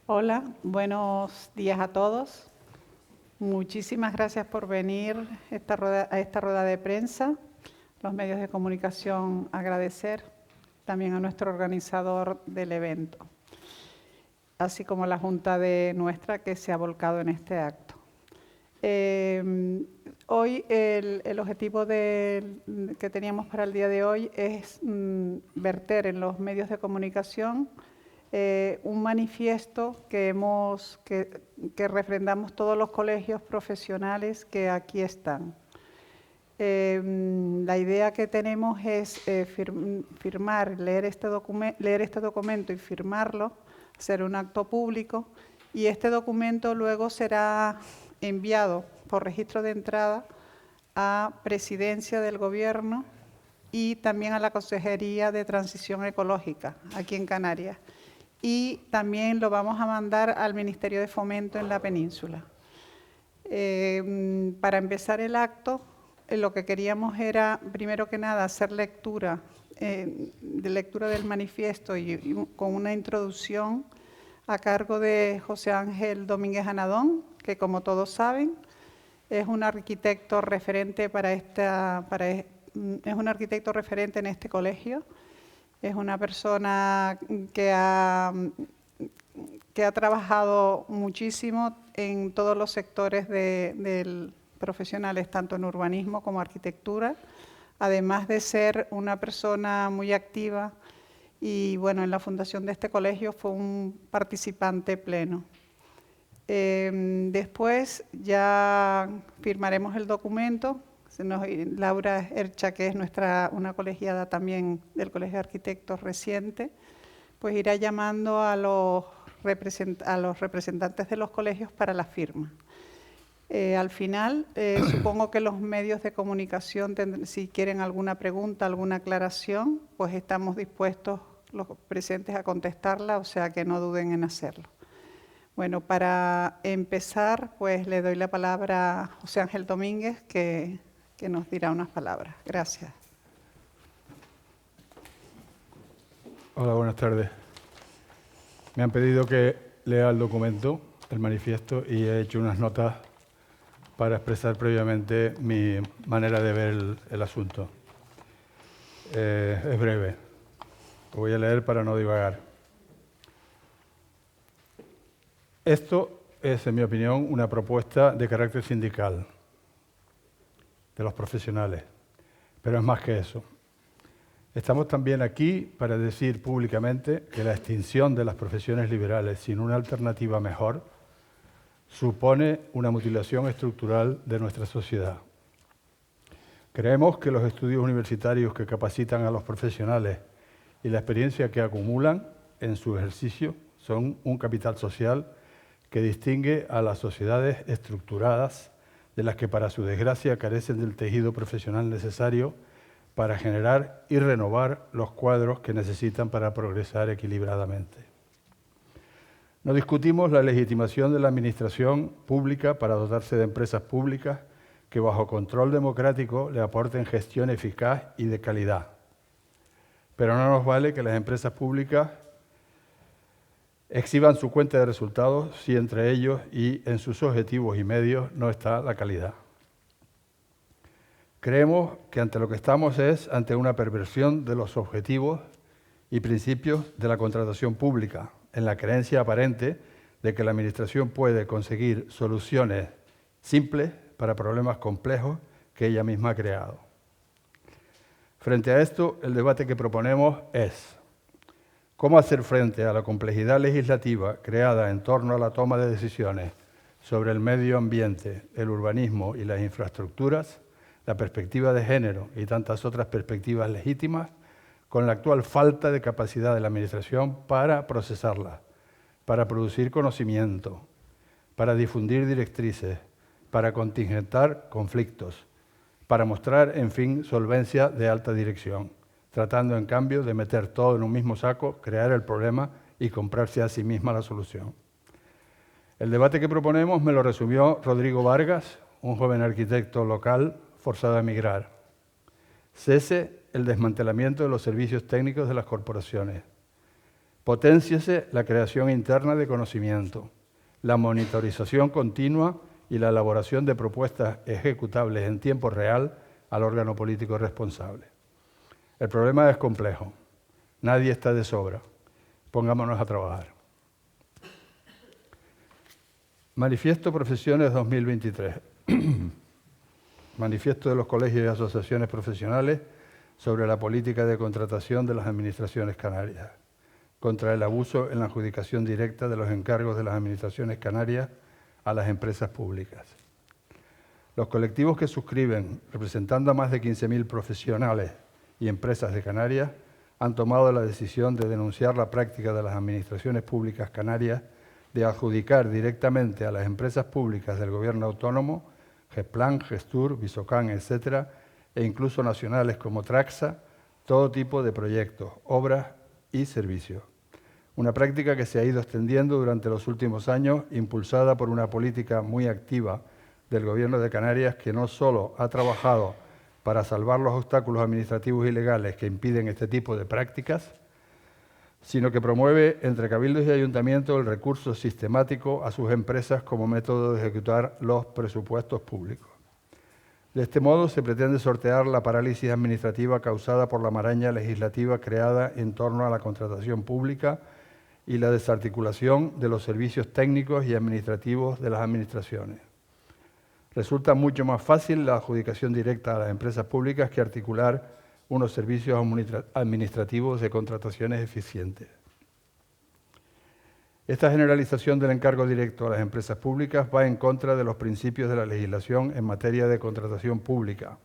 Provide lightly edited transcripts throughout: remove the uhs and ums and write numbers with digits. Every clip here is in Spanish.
Hola, buenos días a todos. Muchísimas gracias por venir a esta rueda de prensa. Los medios de comunicación agradecer también a nuestro organizador del evento, así como la Junta de nuestra que se ha volcado en este acto. Hoy el objetivo que teníamos para el día de hoy es verter en los medios de comunicación un manifiesto que refrendamos todos los colegios profesionales que aquí están. La idea que tenemos es leer este documento y firmarlo, hacer un acto público, y este documento luego será enviado por registro de entrada a Presidencia del Gobierno y también a la Consejería de Transición Ecológica, aquí en Canarias. Y también lo vamos a mandar al Ministerio de Fomento en la península. Para empezar el acto, lo que queríamos era, primero que nada, hacer lectura del manifiesto y con una introducción a cargo de José Ángel Domínguez Anadón, que como todos saben, es un arquitecto referente es un arquitecto referente en este colegio. Es una persona que ha trabajado muchísimo en todos los sectores profesionales, tanto en urbanismo como arquitectura, además de ser una persona muy activa y, bueno, en la fundación de este colegio fue un participante pleno. Después ya firmaremos el documento. Laura Ercha, que es una colegiada también del Colegio de Arquitectos reciente, pues irá llamando a los representantes de los colegios para la firma. Al final, supongo que los medios de comunicación, si quieren alguna pregunta, alguna aclaración, pues estamos dispuestos los presentes a contestarla, o sea que no duden en hacerlo. Bueno, para empezar, pues le doy la palabra a José Ángel Domínguez, que nos dirá unas palabras. Gracias. Hola, buenas tardes. Me han pedido que lea el documento, el manifiesto, y he hecho unas notas para expresar previamente mi manera de ver el asunto. Es breve. Lo voy a leer para no divagar. Esto es, en mi opinión, una propuesta de carácter sindical de los profesionales, pero es más que eso. Estamos también aquí para decir públicamente que la extinción de las profesiones liberales sin una alternativa mejor supone una mutilación estructural de nuestra sociedad. Creemos que los estudios universitarios que capacitan a los profesionales y la experiencia que acumulan en su ejercicio son un capital social que distingue a las sociedades estructuradas de las que, para su desgracia, carecen del tejido profesional necesario para generar y renovar los cuadros que necesitan para progresar equilibradamente. No discutimos la legitimación de la administración pública para dotarse de empresas públicas que, bajo control democrático, le aporten gestión eficaz y de calidad. Pero no nos vale que las empresas públicas exhiban su cuenta de resultados si entre ellos y en sus objetivos y medios no está la calidad. Creemos que ante lo que estamos es ante una perversión de los objetivos y principios de la contratación pública, en la creencia aparente de que la Administración puede conseguir soluciones simples para problemas complejos que ella misma ha creado. Frente a esto, el debate que proponemos es: ¿cómo hacer frente a la complejidad legislativa creada en torno a la toma de decisiones sobre el medio ambiente, el urbanismo y las infraestructuras, la perspectiva de género y tantas otras perspectivas legítimas, con la actual falta de capacidad de la Administración para procesarlas, para producir conocimiento, para difundir directrices, para contingentar conflictos, para mostrar, en fin, solvencia de alta dirección, tratando, en cambio, de meter todo en un mismo saco, crear el problema y comprarse a sí misma la solución? El debate que proponemos me lo resumió Rodrigo Vargas, un joven arquitecto local forzado a emigrar. Cese el desmantelamiento de los servicios técnicos de las corporaciones. Potenciese la creación interna de conocimiento, la monitorización continua y la elaboración de propuestas ejecutables en tiempo real al órgano político responsable. El problema es complejo. Nadie está de sobra. Pongámonos a trabajar. Manifiesto Profesiones 2023. Manifiesto de los colegios y asociaciones profesionales sobre la política de contratación de las administraciones canarias, contra el abuso en la adjudicación directa de los encargos de las administraciones canarias a las empresas públicas. Los colectivos que suscriben, representando a más de 15.000 profesionales y empresas de Canarias, han tomado la decisión de denunciar la práctica de las administraciones públicas canarias de adjudicar directamente a las empresas públicas del Gobierno autónomo, GESPLAN, GESTUR, Visocan, etc., e incluso nacionales como Traxa, todo tipo de proyectos, obras y servicios. Una práctica que se ha ido extendiendo durante los últimos años, impulsada por una política muy activa del Gobierno de Canarias, que no solo ha trabajado para salvar los obstáculos administrativos y legales que impiden este tipo de prácticas, sino que promueve entre cabildos y ayuntamientos el recurso sistemático a sus empresas como método de ejecutar los presupuestos públicos. De este modo se pretende sortear la parálisis administrativa causada por la maraña legislativa creada en torno a la contratación pública y la desarticulación de los servicios técnicos y administrativos de las administraciones. Resulta mucho más fácil la adjudicación directa a las empresas públicas que articular unos servicios administrativos de contrataciones eficientes. Esta generalización del encargo directo a las empresas públicas va en contra de los principios de la legislación en materia de contratación pública,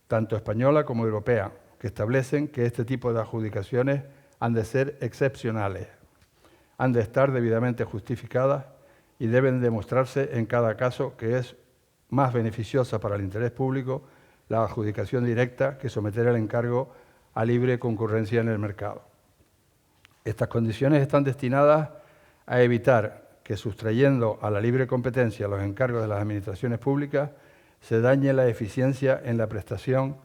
tanto española como europea, que establecen que este tipo de adjudicaciones han de ser excepcionales, han de estar debidamente justificadas y deben demostrarse en cada caso que es más beneficiosa para el interés público la adjudicación directa que someter el encargo a libre concurrencia en el mercado. Estas condiciones están destinadas a evitar que, sustrayendo a la libre competencia los encargos de las administraciones públicas, se dañe la eficiencia en la prestación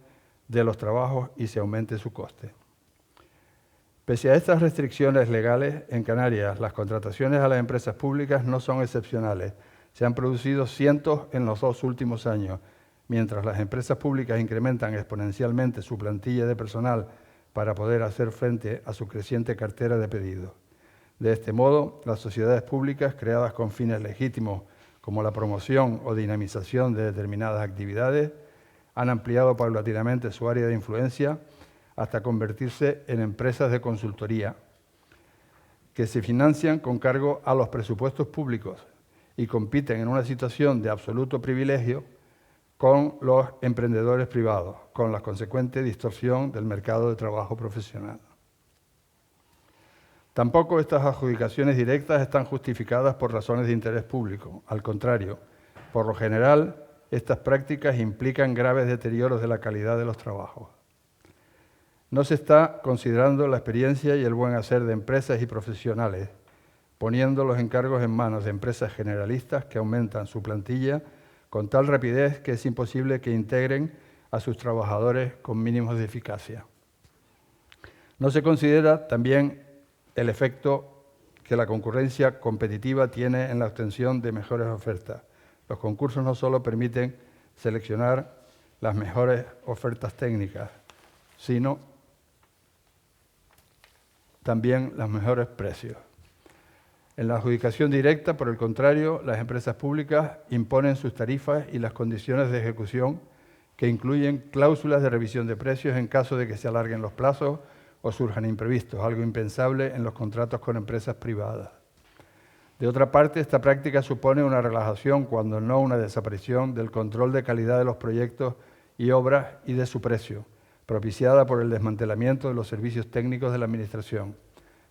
de los trabajos y se aumente su coste. Pese a estas restricciones legales, en Canarias las contrataciones a las empresas públicas no son excepcionales. Se han producido cientos en los 2 últimos años, mientras las empresas públicas incrementan exponencialmente su plantilla de personal para poder hacer frente a su creciente cartera de pedidos. De este modo, las sociedades públicas creadas con fines legítimos como la promoción o dinamización de determinadas actividades han ampliado paulatinamente su área de influencia hasta convertirse en empresas de consultoría que se financian con cargo a los presupuestos públicos y compiten en una situación de absoluto privilegio con los emprendedores privados, con la consecuente distorsión del mercado de trabajo profesional. Tampoco estas adjudicaciones directas están justificadas por razones de interés público. Al contrario, por lo general, estas prácticas implican graves deterioros de la calidad de los trabajos. No se está considerando la experiencia y el buen hacer de empresas y profesionales, poniendo los encargos en manos de empresas generalistas que aumentan su plantilla con tal rapidez que es imposible que integren a sus trabajadores con mínimos de eficacia. No se considera también el efecto que la concurrencia competitiva tiene en la obtención de mejores ofertas. Los concursos no solo permiten seleccionar las mejores ofertas técnicas, sino también los mejores precios. En la adjudicación directa, por el contrario, las empresas públicas imponen sus tarifas y las condiciones de ejecución que incluyen cláusulas de revisión de precios en caso de que se alarguen los plazos o surjan imprevistos, algo impensable en los contratos con empresas privadas. De otra parte, esta práctica supone una relajación, cuando no una desaparición, del control de calidad de los proyectos y obras y de su precio, propiciada por el desmantelamiento de los servicios técnicos de la Administración,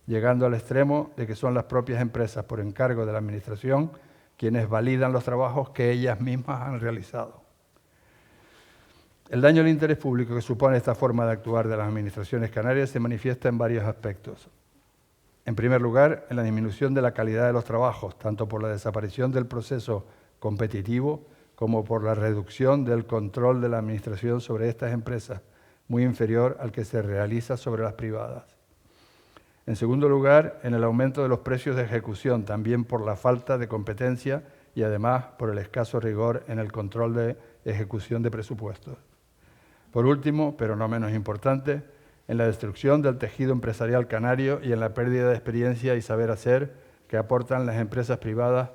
llegando al extremo de que son las propias empresas, por encargo de la Administración, quienes validan los trabajos que ellas mismas han realizado. El daño al interés público que supone esta forma de actuar de las administraciones canarias se manifiesta en varios aspectos. En primer lugar, en la disminución de la calidad de los trabajos, tanto por la desaparición del proceso competitivo como por la reducción del control de la Administración sobre estas empresas, muy inferior al que se realiza sobre las privadas. En segundo lugar, en el aumento de los precios de ejecución, también por la falta de competencia y además por el escaso rigor en el control de ejecución de presupuestos. Por último, pero no menos importante, en la destrucción del tejido empresarial canario y en la pérdida de experiencia y saber hacer que aportan las empresas privadas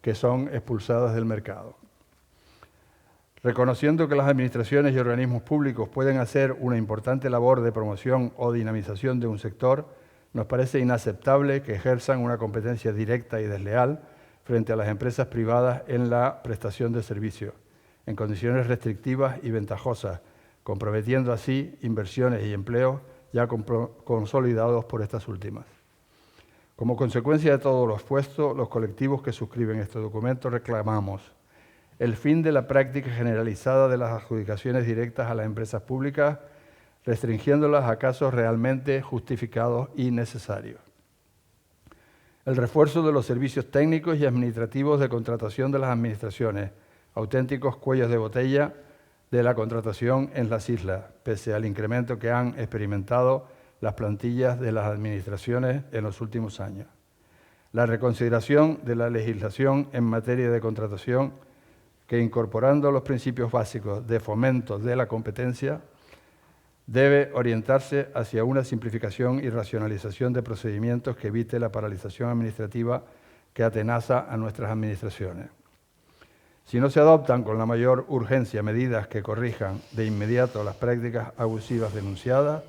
que son expulsadas del mercado. Reconociendo que las administraciones y organismos públicos pueden hacer una importante labor de promoción o dinamización de un sector, nos parece inaceptable que ejerzan una competencia directa y desleal frente a las empresas privadas en la prestación de servicios, en condiciones restrictivas y ventajosas, comprometiendo así inversiones y empleos ya consolidados por estas últimas. Como consecuencia de todo lo expuesto, los colectivos que suscriben este documento reclamamos el fin de la práctica generalizada de las adjudicaciones directas a las empresas públicas, restringiéndolas a casos realmente justificados y necesarios. El refuerzo de los servicios técnicos y administrativos de contratación de las administraciones, auténticos cuellos de botella de la contratación en las islas, pese al incremento que han experimentado las plantillas de las administraciones en los últimos años. La reconsideración de la legislación en materia de contratación que, incorporando los principios básicos de fomento de la competencia, debe orientarse hacia una simplificación y racionalización de procedimientos que evite la paralización administrativa que atenaza a nuestras administraciones. Si no se adoptan con la mayor urgencia medidas que corrijan de inmediato las prácticas abusivas denunciadas,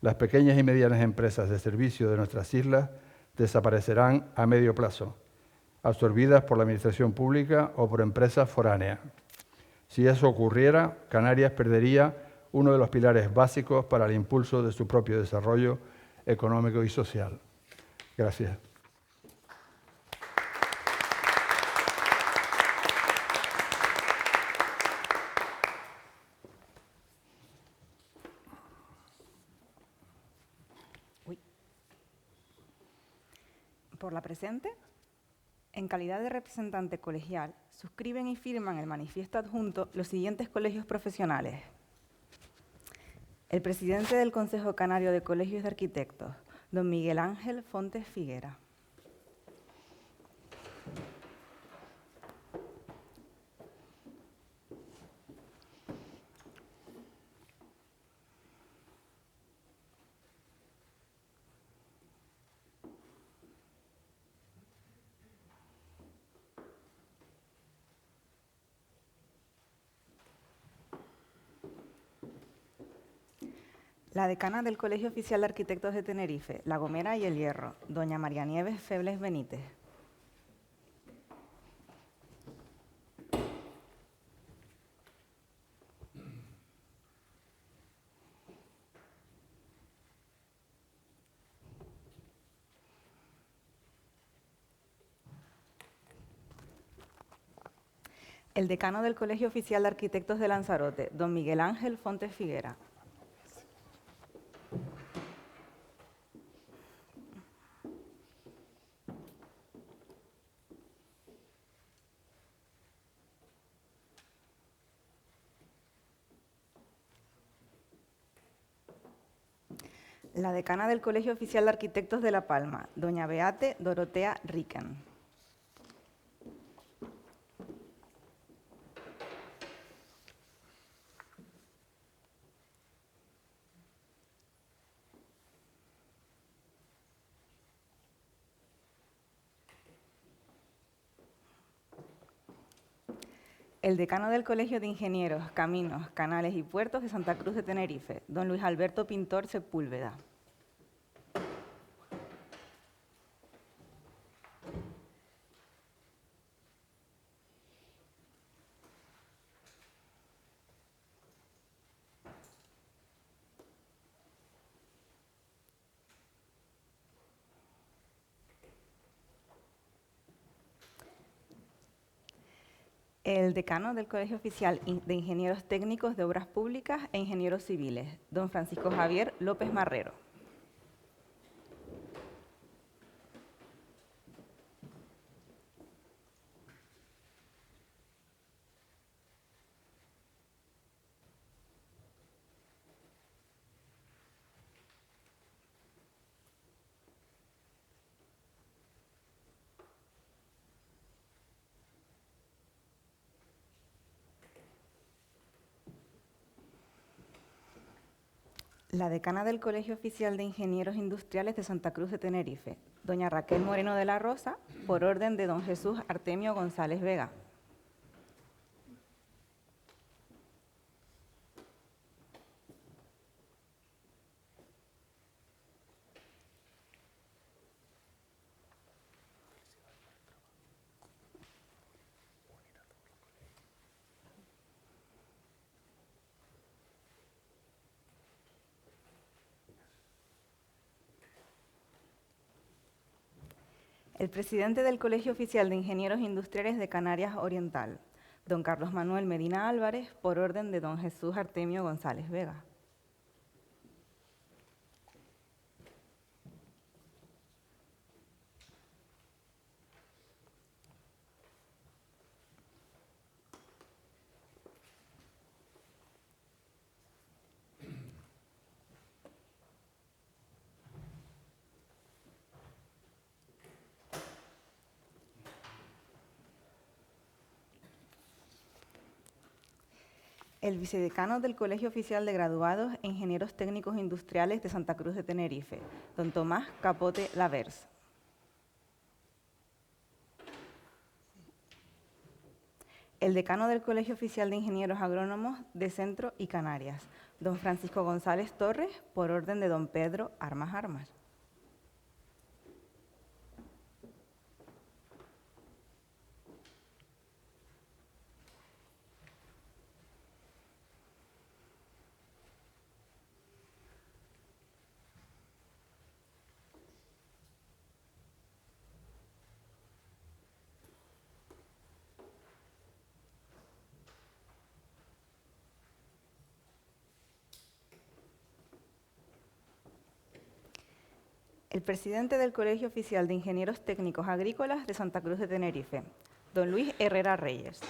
las pequeñas y medianas empresas de servicio de nuestras islas desaparecerán a medio plazo, absorbidas por la administración pública o por empresas foráneas. Si eso ocurriera, Canarias perdería uno de los pilares básicos para el impulso de su propio desarrollo económico y social. Gracias. Por la presente, en calidad de representante colegial, suscriben y firman el manifiesto adjunto los siguientes colegios profesionales. El presidente del Consejo Canario de Colegios de Arquitectos, don Miguel Ángel Fontes Figuera. La decana del Colegio Oficial de Arquitectos de Tenerife, La Gomera y El Hierro, doña María Nieves Febles Benítez. El decano del Colegio Oficial de Arquitectos de Lanzarote, don Miguel Ángel Fontes Figuera. La decana del Colegio Oficial de Arquitectos de La Palma, doña Beate Dorotea Riquen. El decano del Colegio de Ingenieros, Caminos, Canales y Puertos de Santa Cruz de Tenerife, don Luis Alberto Pintor Sepúlveda. El decano del Colegio Oficial de Ingenieros Técnicos de Obras Públicas e Ingenieros Civiles, don Francisco Javier López Marrero. La decana del Colegio Oficial de Ingenieros Industriales de Santa Cruz de Tenerife, doña Raquel Moreno de la Rosa, por orden de don Jesús Artemio González Vega. El presidente del Colegio Oficial de Ingenieros Industriales de Canarias Oriental, don Carlos Manuel Medina Álvarez, por orden de don Jesús Artemio González Vega. El vicedecano del Colegio Oficial de Graduados e Ingenieros Técnicos Industriales de Santa Cruz de Tenerife, don Tomás Capote Lavers. El decano del Colegio Oficial de Ingenieros Agrónomos de Centro y Canarias, don Francisco González Torres, por orden de don Pedro Armas Armas. El presidente del Colegio Oficial de Ingenieros Técnicos Agrícolas de Santa Cruz de Tenerife, don Luis Herrera Reyes.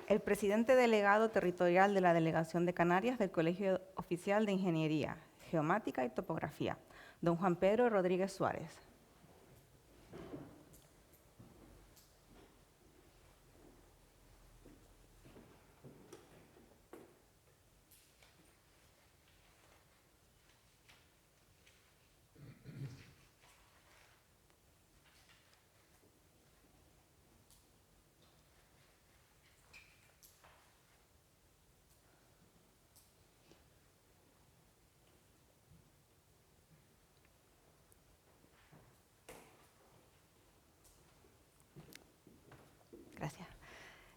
El presidente delegado territorial de la Delegación de Canarias del Colegio Oficial de Ingeniería, Geomática y Topografía, don Juan Pedro Rodríguez Suárez. Gracias.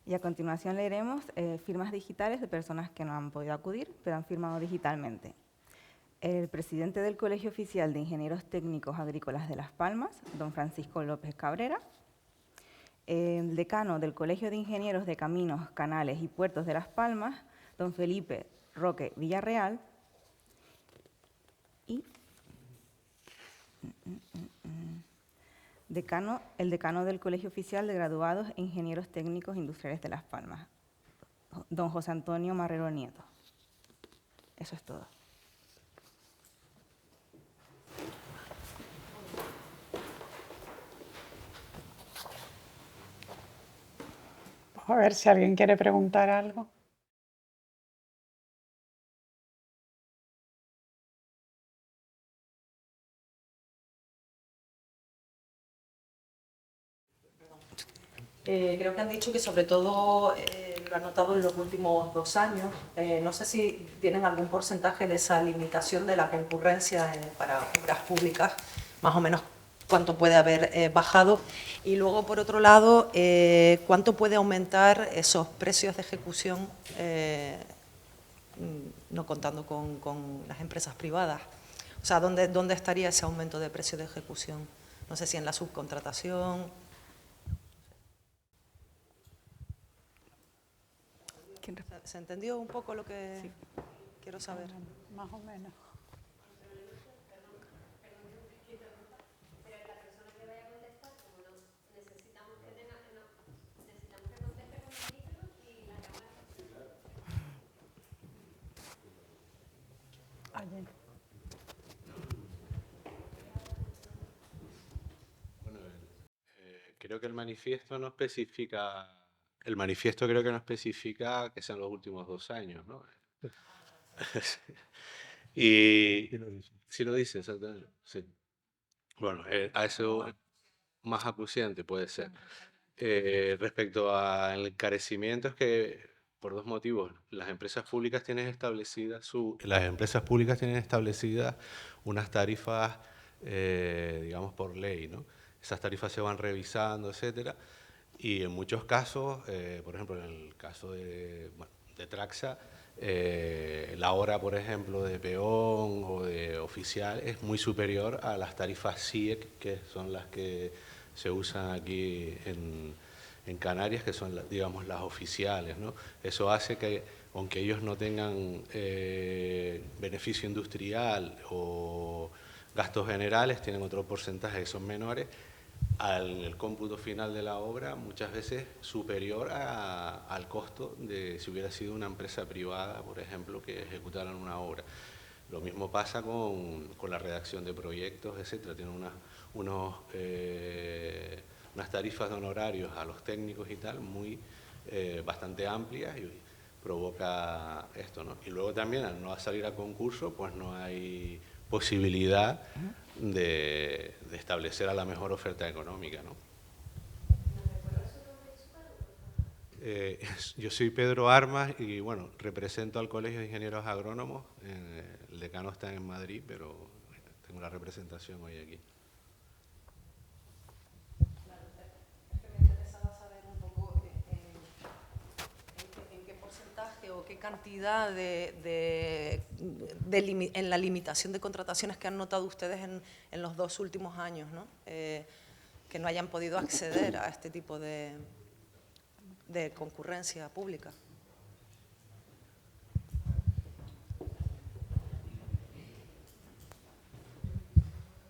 Y a continuación leeremos firmas digitales de personas que no han podido acudir, pero han firmado digitalmente. El presidente del Colegio Oficial de Ingenieros Técnicos Agrícolas de Las Palmas, don Francisco López Cabrera. El decano del Colegio de Ingenieros de Caminos, Canales y Puertos de Las Palmas, don Felipe Roque Villarreal. Y el decano del Colegio Oficial de Graduados e Ingenieros Técnicos Industriales de Las Palmas, don José Antonio Marrero Nieto. Eso es todo. A ver si alguien quiere preguntar algo. Creo que han dicho que sobre todo lo han notado en los últimos 2 años. No sé si tienen algún porcentaje de esa limitación de la concurrencia para obras públicas, más o menos cuánto puede haber bajado. Y luego, por otro lado, cuánto puede aumentar esos precios de ejecución, no contando con las empresas privadas. O sea, ¿dónde estaría ese aumento de precio de ejecución? No sé si en la subcontratación. ¿Se entendió un poco lo que quiero saber? Más o menos. creo que el manifiesto no especifica, el manifiesto creo que no especifica que sean los últimos 2 años, ¿no? Y sí lo dice, exactamente, sí. Bueno, a eso más acuciante puede ser. Respecto al encarecimiento, es que por 2 motivos. Las empresas públicas tienen establecidas unas tarifas, digamos, por ley, ¿no? Esas tarifas se van revisando, etcétera, y en muchos casos, por ejemplo, en el caso de Traxa, la hora, por ejemplo, de peón o de oficial es muy superior a las tarifas SIEC, que son las que se usan aquí en Canarias, que son, digamos, las oficiales, ¿no? Eso hace que, aunque ellos no tengan beneficio industrial o gastos generales, tienen otro porcentaje que son menores, al cómputo final de la obra muchas veces superior al costo de si hubiera sido una empresa privada, por ejemplo, que ejecutaran una obra. Lo mismo pasa con la redacción de proyectos, etcétera. Tienen unas tarifas de honorarios a los técnicos y tal bastante amplias, y provoca esto, ¿no? Y luego también, al no salir a concurso, pues no hay posibilidad de establecer a la mejor oferta económica, ¿no? Yo soy Pedro Armas y, bueno, represento al Colegio de Ingenieros Agrónomos. El decano está en Madrid, pero tengo la representación hoy aquí. O qué cantidad en la limitación de contrataciones que han notado ustedes en los 2 últimos años, ¿no? Que no hayan podido acceder a este tipo de concurrencia pública.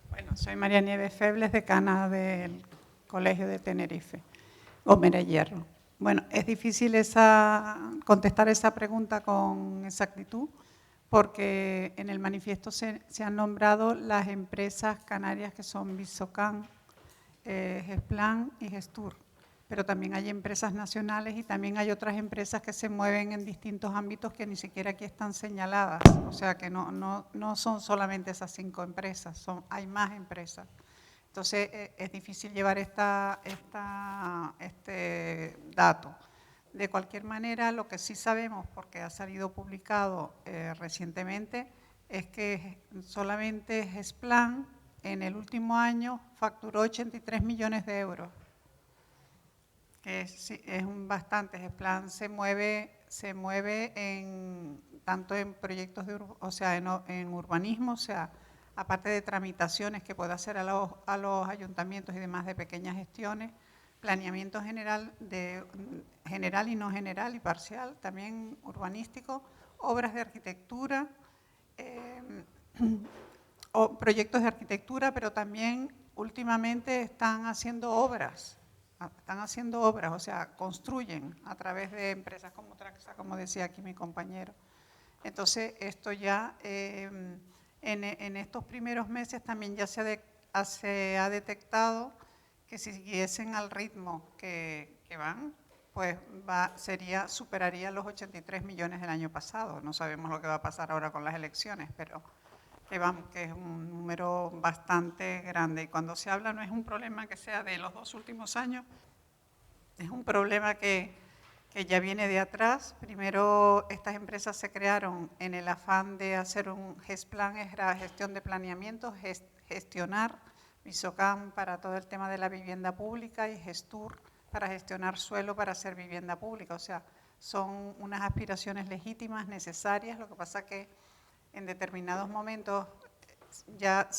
Bueno, soy María Nieves Febles, decana del Colegio de Tenerife, Gómez Hierro. Bueno, es difícil contestar esa pregunta con exactitud, porque en el manifiesto se han nombrado las empresas canarias que son Visocan, Gesplan y Gestur, pero también hay empresas nacionales y también hay otras empresas que se mueven en distintos ámbitos que ni siquiera aquí están señaladas, o sea que no son solamente esas 5 empresas, hay más empresas. Entonces, es difícil llevar este dato. De cualquier manera, lo que sí sabemos, porque ha salido publicado recientemente, es que solamente Gesplan en el último año facturó 83 millones de euros. Que es bastante. Gesplan se mueve tanto en proyectos en urbanismo, o sea, aparte de tramitaciones que puede hacer a los ayuntamientos y demás de pequeñas gestiones, planeamiento general y no general y parcial, también urbanístico, obras de arquitectura, proyectos de arquitectura, pero también últimamente están haciendo obras, o sea, construyen a través de empresas como Traxa, como decía aquí mi compañero. Entonces, esto ya en estos primeros meses también ya se ha detectado que si siguiesen al ritmo que van, pues superaría los 83 millones del año pasado. No sabemos lo que va a pasar ahora con las elecciones, pero que es un número bastante grande. Y cuando se habla no es un problema que sea de los 2 últimos años, es un problema que ya viene de atrás. Primero, estas empresas se crearon en el afán de hacer un Gesplan, era gestión de planeamiento, gestionar, Visocan para todo el tema de la vivienda pública y Gestur para gestionar suelo para hacer vivienda pública. O sea, son unas aspiraciones legítimas, necesarias, lo que pasa que en determinados momentos ya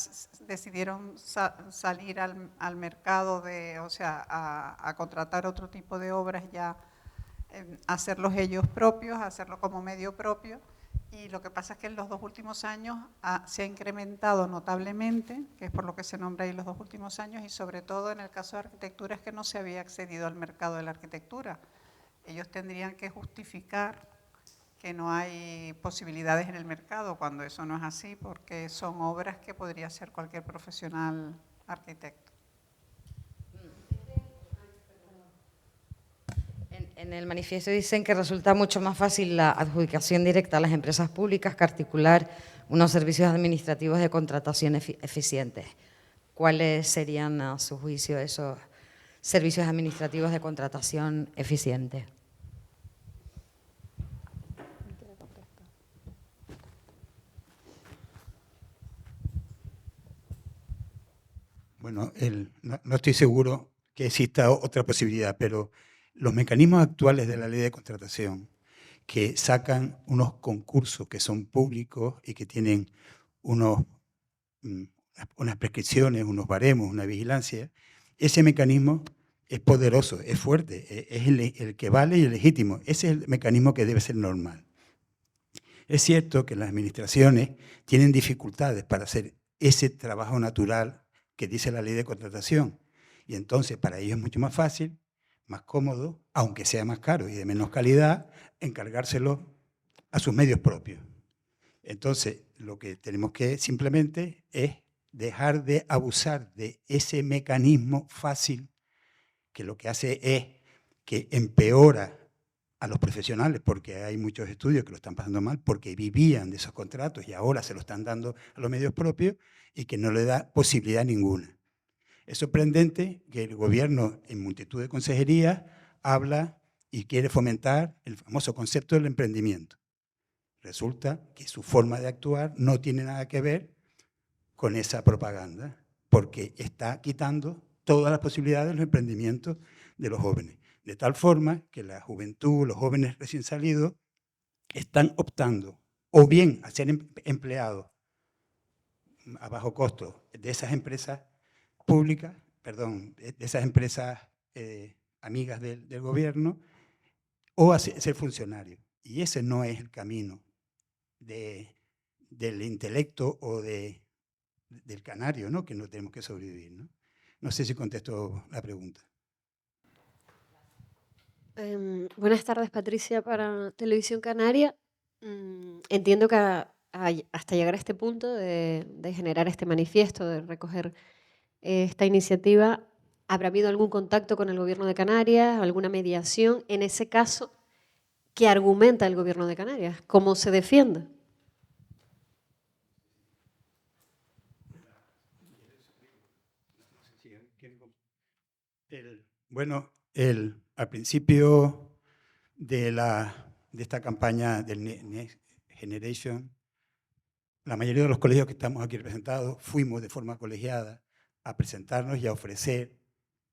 decidieron salir al mercado a contratar otro tipo de obras, ya hacerlos ellos propios, hacerlo como medio propio, y lo que pasa es que en los 2 últimos años se ha incrementado notablemente, que es por lo que se nombra ahí los 2 últimos años, y sobre todo en el caso de arquitectura es que no se había accedido al mercado de la arquitectura. Ellos tendrían que justificar que no hay posibilidades en el mercado, cuando eso no es así, porque son obras que podría hacer cualquier profesional arquitecto. En el manifiesto dicen que resulta mucho más fácil la adjudicación directa a las empresas públicas que articular unos servicios administrativos de contratación eficientes. ¿Cuáles serían, a su juicio, esos servicios administrativos de contratación eficientes? Bueno, no estoy seguro que exista otra posibilidad, pero los mecanismos actuales de la ley de contratación que sacan unos concursos que son públicos y que tienen unas prescripciones, unos baremos, una vigilancia, ese mecanismo es poderoso, es fuerte, es el que vale y es legítimo. Ese es el mecanismo que debe ser normal. Es cierto que las administraciones tienen dificultades para hacer ese trabajo natural que dice la ley de contratación. Y entonces para ellos es mucho más fácil, más cómodo, aunque sea más caro y de menos calidad, encargárselo a sus medios propios. Entonces, lo que tenemos que simplemente es dejar de abusar de ese mecanismo fácil que lo que hace es que empeora a los profesionales, porque hay muchos estudios que lo están pasando mal, porque vivían de esos contratos y ahora se lo están dando a los medios propios y que no le da posibilidad ninguna. Es sorprendente que el gobierno, en multitud de consejerías, habla y quiere fomentar el famoso concepto del emprendimiento. Resulta que su forma de actuar no tiene nada que ver con esa propaganda, porque está quitando todas las posibilidades de los emprendimientos de los jóvenes. De tal forma que la juventud, los jóvenes recién salidos, están optando o bien a ser empleados a bajo costo de esas empresas públicas, perdón, de esas empresas amigas del gobierno, o a ser funcionarios. Y ese no es el camino del intelecto o del canario, ¿no? Que no tenemos que sobrevivir, ¿no? No sé si contesto la pregunta. Buenas tardes, Patricia, para Televisión Canaria. Entiendo que hasta llegar a este punto de generar este manifiesto, de recoger esta iniciativa, ¿habrá habido algún contacto con el Gobierno de Canarias, alguna mediación? En ese caso, ¿qué argumenta el Gobierno de Canarias? ¿Cómo se defiende? Bueno, al principio de esta campaña del Next Generation, la mayoría de los colegios que estamos aquí representados fuimos de forma colegiada a presentarnos y a ofrecer,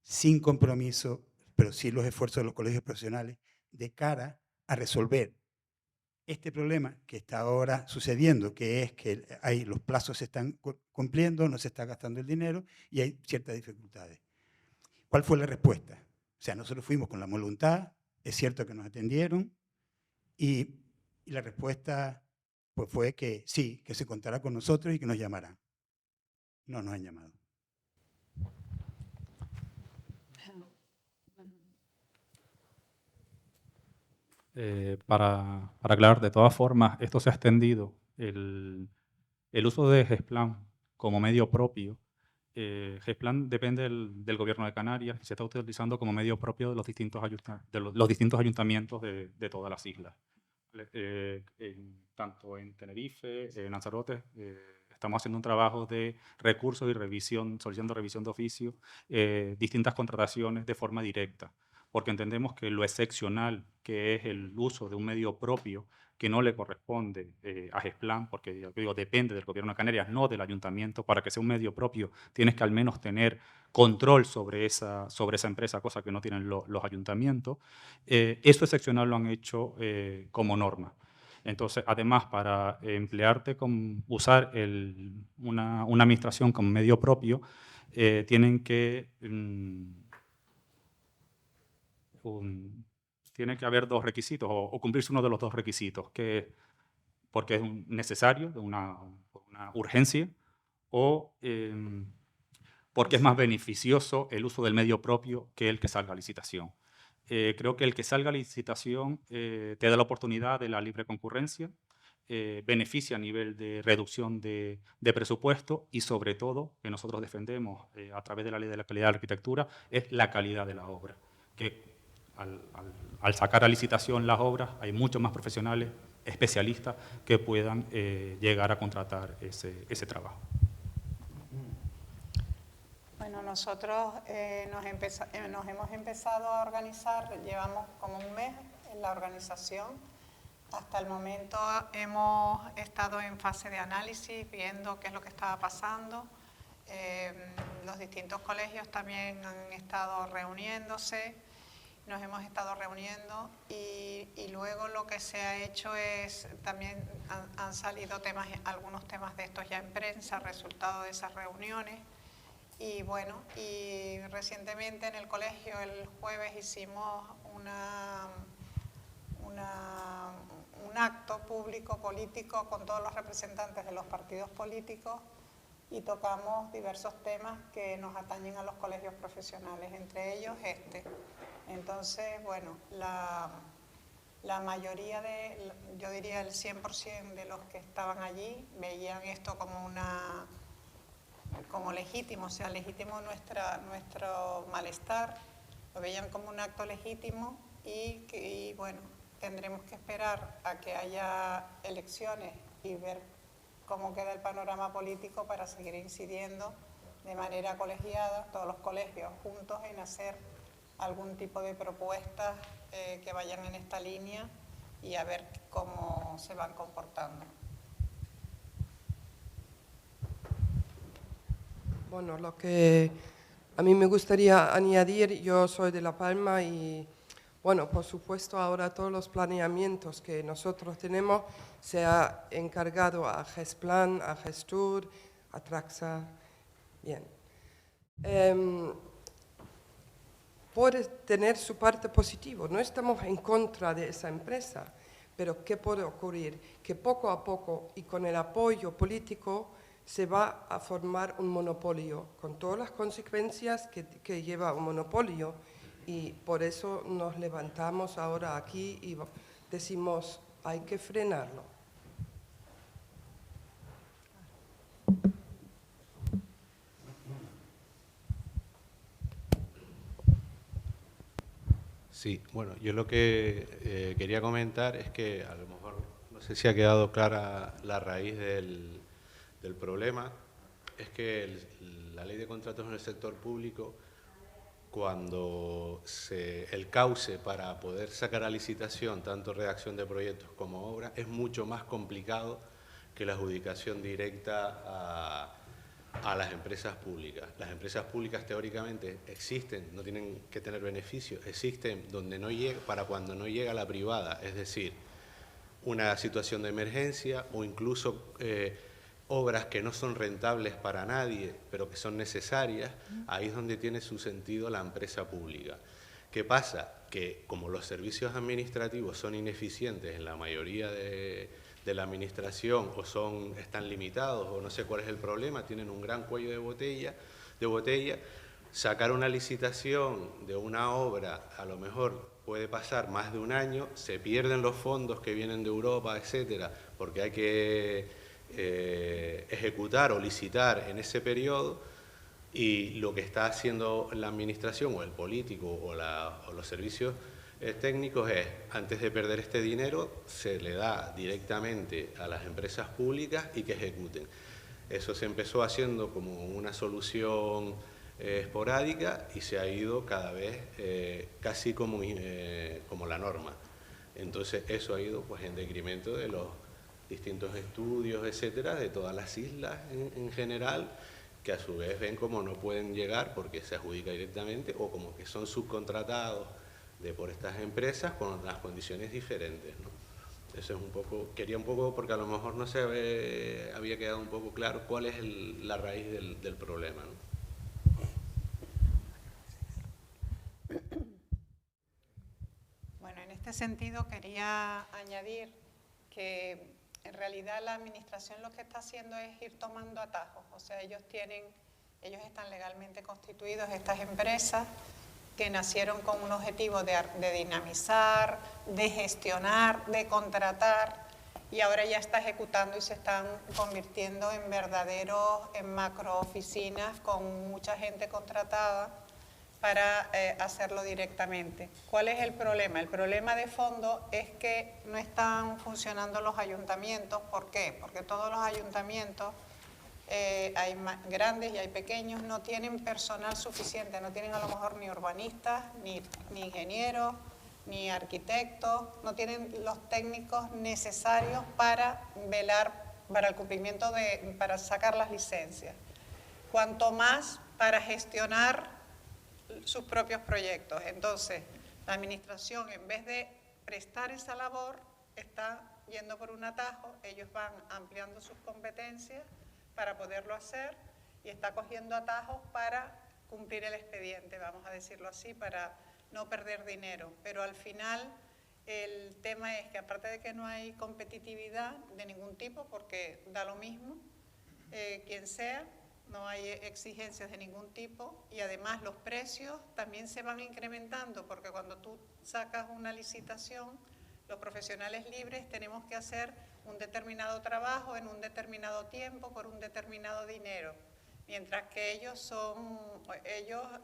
sin compromiso, pero sí los esfuerzos de los colegios profesionales, de cara a resolver este problema que está ahora sucediendo, que es que los plazos se están cumpliendo, no se está gastando el dinero y hay ciertas dificultades. ¿Cuál fue la respuesta? O sea, nosotros fuimos con la voluntad, es cierto que nos atendieron y la respuesta pues, fue que sí, que se contará con nosotros y que nos llamarán. No nos han llamado. Para aclarar, de todas formas, esto se ha extendido. El uso de GESPLAN como medio propio, GESPLAN depende del Gobierno de Canarias y se está utilizando como medio propio de los distintos ayuntamientos de todas las islas. Tanto en Tenerife, en Lanzarote, estamos haciendo un trabajo de recursos y revisión, solicitando revisión de oficio, distintas contrataciones de forma directa, porque entendemos que lo excepcional que es el uso de un medio propio que no le corresponde a GESPLAN, porque yo digo, depende del Gobierno de Canarias, no del ayuntamiento. Para que sea un medio propio tienes que al menos tener control sobre esa empresa, cosa que no tienen los ayuntamientos. Eso excepcional lo han hecho como norma. Entonces, además, para usar una administración como medio propio, tienen que tiene que haber dos requisitos, o cumplirse uno de los dos requisitos, porque es necesario, una urgencia, o porque es más beneficioso el uso del medio propio que el que salga a licitación. Creo que el que salga a licitación te da la oportunidad de la libre concurrencia, beneficia a nivel de reducción de presupuesto y, sobre todo, que nosotros defendemos a través de la Ley de la Calidad de la Arquitectura, es la calidad de la obra. Que al sacar a licitación las obras, hay muchos más profesionales, especialistas, que puedan llegar a contratar ese trabajo. Bueno, nosotros nos hemos empezado a organizar, llevamos como un mes en la organización. Hasta el momento hemos estado en fase de análisis, viendo qué es lo que estaba pasando. Los distintos colegios también han estado reuniéndose, nos hemos estado reuniendo y luego lo que se ha hecho es, también han salido algunos temas de estos ya en prensa, resultado de esas reuniones. Y bueno, y recientemente en el colegio el jueves hicimos un acto público político con todos los representantes de los partidos políticos y tocamos diversos temas que nos atañen a los colegios profesionales, entre ellos este. Entonces, bueno, la mayoría yo diría el 100% de los que estaban allí veían esto como legítimo, o sea, legítimo nuestro malestar, lo veían como un acto legítimo y bueno, tendremos que esperar a que haya elecciones y ver cómo queda el panorama político para seguir incidiendo de manera colegiada, todos los colegios juntos, en hacer algún tipo de propuestas que vayan en esta línea y a ver cómo se van comportando. Bueno, lo que a mí me gustaría añadir, yo soy de La Palma y, bueno, por supuesto ahora todos los planeamientos que nosotros tenemos se ha encargado a GESPLAN, a GESTUR, a Traxa. Bien. Puede tener su parte positiva, no estamos en contra de esa empresa, pero ¿qué puede ocurrir? Que poco a poco y con el apoyo político se va a formar un monopolio, con todas las consecuencias que lleva un monopolio, y por eso nos levantamos ahora aquí y decimos, hay que frenarlo. Sí, bueno, yo lo que quería comentar es que a lo mejor, no sé si ha quedado clara la raíz del problema, es que la ley de contratos en el sector público, cuando el cauce para poder sacar a licitación tanto redacción de proyectos como obra es mucho más complicado que la adjudicación directa a las empresas públicas. Las empresas públicas teóricamente existen, no tienen que tener beneficios, existen donde no llega, para cuando no llega la privada, es decir, una situación de emergencia o incluso obras que no son rentables para nadie, pero que son necesarias, ahí es donde tiene su sentido la empresa pública. ¿Qué pasa? Que como los servicios administrativos son ineficientes en la mayoría de la administración o están limitados o no sé cuál es el problema, tienen un gran cuello de botella, sacar una licitación de una obra a lo mejor puede pasar más de un año, se pierden los fondos que vienen de Europa, etcétera, porque hay que ejecutar o licitar en ese periodo, y lo que está haciendo la administración o el político o los servicios técnicos es, antes de perder este dinero, se le da directamente a las empresas públicas y que ejecuten. Eso se empezó haciendo como una solución esporádica y se ha ido cada vez casi como la norma. Entonces eso ha ido pues en detrimento de los distintos estudios, etcétera, de todas las islas en general, que a su vez ven como no pueden llegar porque se adjudica directamente o como que son subcontratados por estas empresas con unas condiciones diferentes, ¿no? Eso es un poco, quería un poco, porque a lo mejor no se había quedado un poco claro cuál es la raíz del problema, ¿no? Bueno, en este sentido quería añadir que en realidad la administración lo que está haciendo es ir tomando atajos, o sea, ellos están legalmente constituidos, estas empresas, que nacieron con un objetivo de dinamizar, de gestionar, de contratar, y ahora ya está ejecutando y se están convirtiendo en macro oficinas con mucha gente contratada, para hacerlo directamente. ¿Cuál es el problema? El problema de fondo es que no están funcionando los ayuntamientos. ¿Por qué? Porque todos los ayuntamientos, hay grandes y hay pequeños, no tienen personal suficiente, no tienen a lo mejor ni urbanistas, ni ingenieros, ni arquitectos, no tienen los técnicos necesarios para velar para el cumplimiento para sacar las licencias. Cuanto más para gestionar sus propios proyectos. Entonces, la administración, en vez de prestar esa labor, está yendo por un atajo, ellos van ampliando sus competencias para poderlo hacer y está cogiendo atajos para cumplir el expediente, vamos a decirlo así, para no perder dinero. Pero al final, el tema es que aparte de que no hay competitividad de ningún tipo, porque da lo mismo quien sea, no hay exigencias de ningún tipo y además los precios también se van incrementando porque cuando tú sacas una licitación, los profesionales libres tenemos que hacer un determinado trabajo en un determinado tiempo por un determinado dinero, mientras que ellos,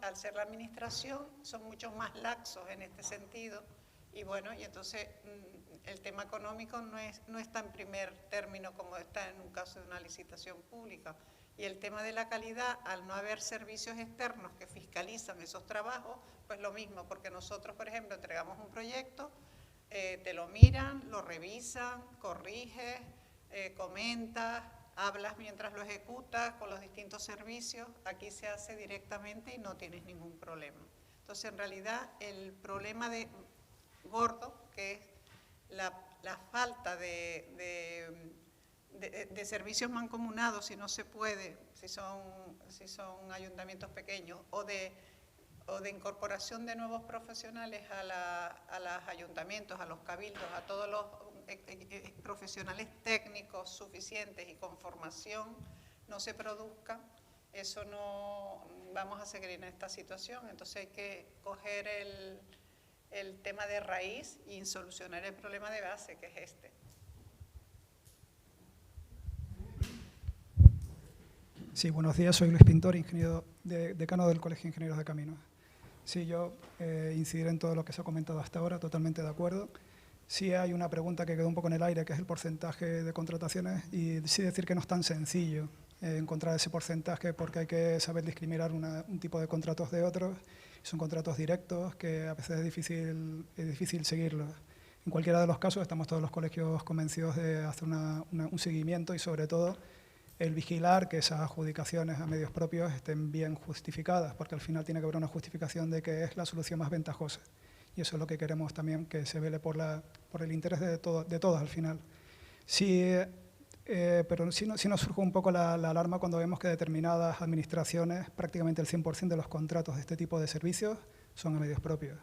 al ser la administración, son mucho más laxos en este sentido y bueno, y entonces el tema económico no está en primer término como está en un caso de una licitación pública. Y el tema de la calidad, al no haber servicios externos que fiscalizan esos trabajos, pues lo mismo, porque nosotros, por ejemplo, entregamos un proyecto, te lo miran, lo revisan, corriges, comentas, hablas mientras lo ejecutas con los distintos servicios, aquí se hace directamente y no tienes ningún problema. Entonces, en realidad, el problema gordo, que es la falta de servicios mancomunados, si no se puede, si son ayuntamientos pequeños, o de incorporación de nuevos profesionales a los ayuntamientos, a los cabildos, a todos los profesionales técnicos suficientes y con formación, no se produzca, eso no vamos a seguir en esta situación. Entonces hay que coger el tema de raíz y solucionar el problema de base, que es este. Sí, buenos días, soy Luis Pintor, ingeniero decano del Colegio de Ingenieros de Caminos. Sí, yo incidiré en todo lo que se ha comentado hasta ahora, totalmente de acuerdo. Sí hay una pregunta que quedó un poco en el aire, que es el porcentaje de contrataciones, y sí decir que no es tan sencillo encontrar ese porcentaje porque hay que saber discriminar un tipo de contratos de otros. Son contratos directos que a veces es difícil seguirlos. En cualquiera de los casos estamos todos los colegios convencidos de hacer un seguimiento y sobre todo el vigilar que esas adjudicaciones a medios propios estén bien justificadas, porque al final tiene que haber una justificación de que es la solución más ventajosa. Y eso es lo que queremos también, que se vele por el interés de todos al final. Sí, pero sí nos surge un poco la alarma cuando vemos que determinadas administraciones, prácticamente el 100% de los contratos de este tipo de servicios son a medios propios.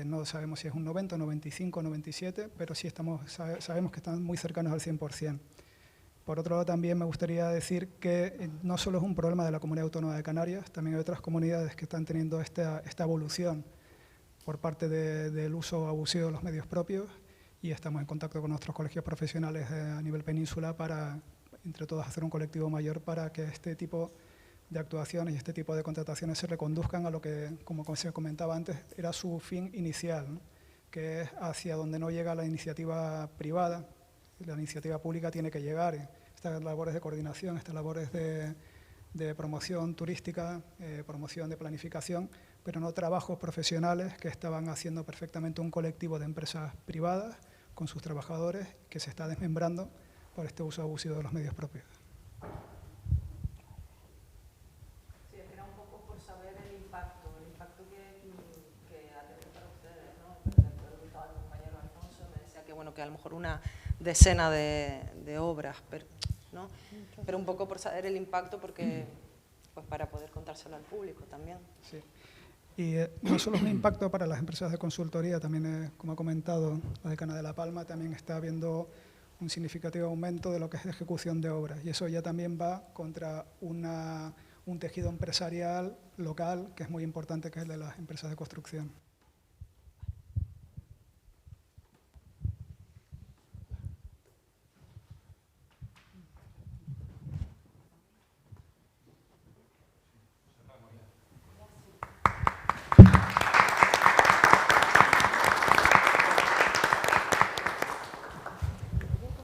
No sabemos si es un 90, 95, 97, pero sí sabemos que están muy cercanos al 100%. Por otro lado, también me gustaría decir que no solo es un problema de la Comunidad Autónoma de Canarias, también hay otras comunidades que están teniendo esta evolución por parte del uso abusivo de los medios propios y estamos en contacto con nuestros colegios profesionales a nivel península para, entre todos, hacer un colectivo mayor para que este tipo de actuaciones y este tipo de contrataciones se reconduzcan a lo que, como se comentaba antes, era su fin inicial, ¿no? Que es hacia donde no llega la iniciativa privada. La iniciativa pública tiene que llegar. Estas labores de coordinación, estas labores de promoción turística, promoción de planificación, pero no trabajos profesionales que estaban haciendo perfectamente un colectivo de empresas privadas con sus trabajadores que se está desmembrando por este uso abusivo de los medios propios. Sí, era un poco por saber el impacto que ha tenido para ustedes, ¿no? El compañero Alfonso me decía que, bueno, que a lo mejor una decena de obras, ¿no? Pero un poco por saber el impacto, porque, pues para poder contárselo al público también. Sí. Y no solo es un impacto para las empresas de consultoría, también, como ha comentado la decana de La Palma, también está habiendo un significativo aumento de lo que es ejecución de obras. Y eso ya también va contra un tejido empresarial local que es muy importante, que es el de las empresas de construcción.